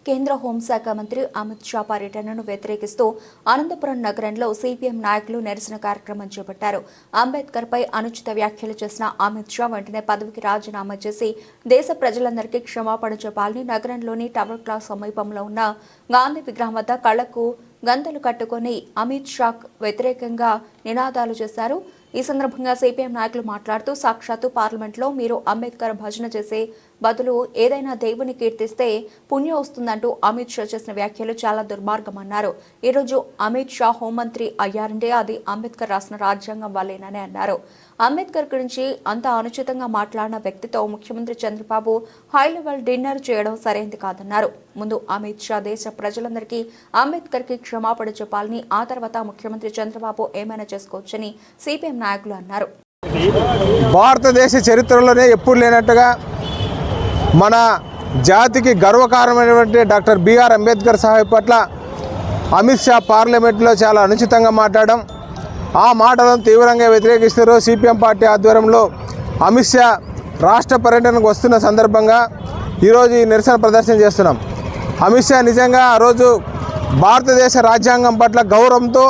కేంద్ర హోంశాఖ మంత్రి అమిత్ షా పర్యటనను వ్యతిరేకిస్తూ అనంతపురం నగరంలో సిపిఎం నాయకులు నిరసన కార్యక్రమం చేపట్టారు. అంబేద్కర్ పై అనుచిత వ్యాఖ్యలు చేసిన అమిత్ షా వెంటనే పదవికి రాజీనామా చేసి దేశ ప్రజలందరికీ క్షమాపణ చెప్పాలని నగరంలోని టవర్ క్లాస్ సమీపంలో ఉన్న గాంధీ విగ్రహం వద్ద కళ్లకు గంతలు కట్టుకుని అమిత్ షాకు వ్యతిరేకంగా నినాదాలు చేశారు. ఈ సందర్భంగా సిపిఎం నాయకులు మాట్లాడుతూ సాక్షాత్తు పార్లమెంట్లో మీరు అంబేద్కర్ భజన చేసే బదులు ఏదైనా దేవుని కీర్తిస్తే పుణ్యం వస్తుందంటూ అమిత్ షా చేసిన వ్యాఖ్యలు చాలా దుర్మార్గమన్నారు. ఈరోజు అమిత్ షా హోంమంత్రి అయ్యారంటే అది అంబేద్కర్ రాసిన రాజ్యాంగం వల్లేనని అన్నారు. అంబేద్కర్ గురించి అంత అనుచితంగా మాట్లాడిన వ్యక్తితో ముఖ్యమంత్రి చంద్రబాబు హై లెవెల్ డిన్నర్ చేయడం సరైంది కాదన్నారు. ముందు అమిత్ షా దేశ ప్రజలందరికీ అంబేద్కర్కి క్షమాపణ చెప్పాలని, ఆ తర్వాత ముఖ్యమంత్రి చంద్రబాబు ఏమైనా చేసుకోవచ్చని సిపిఎం నాయకులు అన్నారు. భారతదేశ చరిత్రలోనే ఎప్పుడు లేనట్టుగా మన జాతికి గర్వకారణమైనటువంటి డాక్టర్ బిఆర్ అంబేద్కర్ సాహెబ్ పట్ల అమిత్ షా పార్లమెంట్లో చాలా అనుచితంగా మాట్లాడడం, ఆ మాటలను తీవ్రంగా వ్యతిరేకిస్తారు. సిపిఎం పార్టీ ఆధ్వర్యంలో అమిత్ షా రాష్ట్ర పర్యటనకు వస్తున్న సందర్భంగా ఈరోజు ఈ నిరసన ప్రదర్శన చేస్తున్నాం. అమిత్ షా నిజంగా ఆ రోజు భారతదేశ రాజ్యాంగం పట్ల గౌరవంతో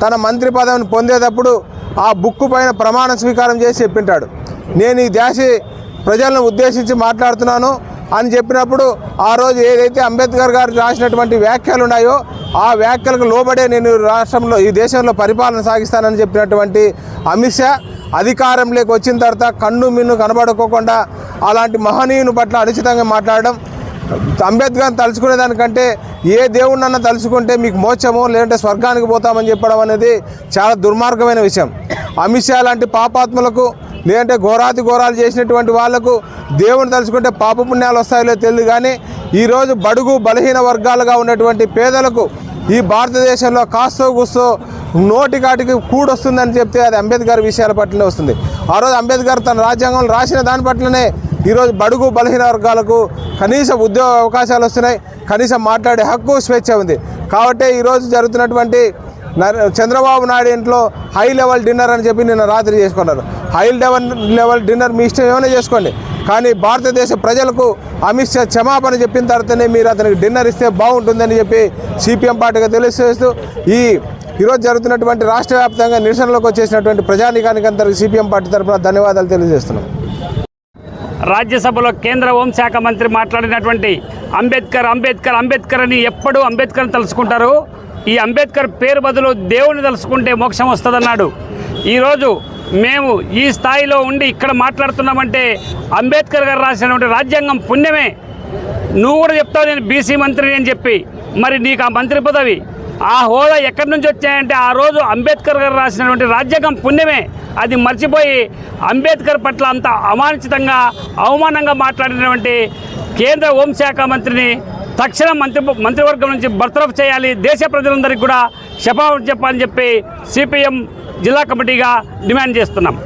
తన మంత్రి పదవిని పొందేటప్పుడు ఆ బుక్కు పైన ప్రమాణ స్వీకారం చేసి చెప్పింటాడు, నేను ఈ దేశ ప్రజలను ఉద్దేశించి మాట్లాడుతున్నాను అని చెప్పినప్పుడు ఆ రోజు ఏదైతే అంబేద్కర్ గారు రాసినటువంటి వ్యాఖ్యలు ఉన్నాయో ఆ వ్యాఖ్యలకు లోబడే నేను రాష్ట్రంలో ఈ దేశంలో పరిపాలన సాగిస్తానని చెప్పినటువంటి అమిత్ షా అధికారంలోకి వచ్చిన తర్వాత కన్ను మిన్ను కనబడుకోకుండా అలాంటి మహనీయుని పట్ల అనుచితంగా మాట్లాడడం, అంబేద్కర్ని తలుచుకునే దానికంటే ఏ దేవుణ్ణన్నా తలుచుకుంటే మీకు మోక్షమో లేదంటే స్వర్గానికి పోతామని చెప్పడం అనేది చాలా దుర్మార్గమైన విషయం. అమిత్ షా లాంటి పాపాత్ములకు లేదంటే ఘోరాతి ఘోరాలు చేసినటువంటి వాళ్లకు దేవుని తలుచుకుంటే పాపపుణ్యాలు వస్తాయో తెలియదు, కానీ ఈరోజు బడుగు బలహీన వర్గాలుగా ఉన్నటువంటి పేదలకు ఈ భారతదేశంలో కాస్తో కూస్తో నోటికాటికి కూడొస్తుందని చెప్తే అది అంబేద్కర్ విషయాల పట్లనే వస్తుంది. ఆ రోజు అంబేద్కర్ తన రాజ్యాంగంలో రాసిన దాని పట్లనే ఈరోజు బడుగు బలహీన వర్గాలకు కనీస ఉద్యోగ అవకాశాలు వస్తున్నాయి, కనీసం మాట్లాడే హక్కు స్వేచ్ఛ ఉంది. కాబట్టి ఈరోజు జరుగుతున్నటువంటి చంద్రబాబు నాయుడు ఇంట్లో హై లెవెల్ డిన్నర్ అని చెప్పి నిన్న రాత్రి చేసుకున్నారు. హై లెవెల్ డిన్నర్ మీ ఇష్టం ఏమైనా చేసుకోండి, కానీ భారతదేశ ప్రజలకు అమిత్ షా క్షమాపణ చెప్పిన తర్వాతనే మీరు అతనికి డిన్నర్ ఇస్తే బాగుంటుందని చెప్పి సిపిఎం పార్టీగా తెలియజేస్తూ ఈరోజు జరుగుతున్నటువంటి రాష్ట్ర వ్యాప్తంగా నిరసనలోకి వచ్చేసినటువంటి ప్రజానీకానికి అందరికీ సిపిఎం పార్టీ తరఫున ధన్యవాదాలు తెలియజేస్తున్నాం. రాజ్యసభలో కేంద్ర హోంశాఖ మంత్రి మాట్లాడినటువంటి అంబేద్కర్ అంబేద్కర్ అంబేద్కర్ అని ఎప్పుడూ అంబేద్కర్ని తలుచుకుంటారు. ఈ అంబేద్కర్ పేరు బదులు దేవుని తలుచుకుంటే మోక్షం వస్తుందన్నాడు. ఈరోజు మేము ఈ స్థాయిలో ఉండి ఇక్కడ మాట్లాడుతున్నామంటే అంబేద్కర్ గారు రాసినటువంటి రాజ్యాంగం పుణ్యమే. నువ్వు కూడా చెప్తావు నేను బీసీ మంత్రిని అని చెప్పి, మరి నీకు ఆ మంత్రి పదవి ఆ హోదా ఎక్కడి నుంచి వచ్చాయంటే ఆ రోజు అంబేద్కర్ గారు రాసినటువంటి రాజ్యాంగం పుణ్యమే. అది మర్చిపోయి అంబేద్కర్ పట్ల అంత అమానుచితంగా అవమానంగా మాట్లాడినటువంటి కేంద్ర హోంశాఖ మంత్రిని తక్షణం మంత్రివర్గం నుంచి బర్తరఫ్ చేయాలి, దేశ ప్రజలందరికీ కూడా క్షమాపణ చెప్పాలని చెప్పి సిపిఎం జిల్లా కమిటీగా డిమాండ్ చేస్తున్నాం.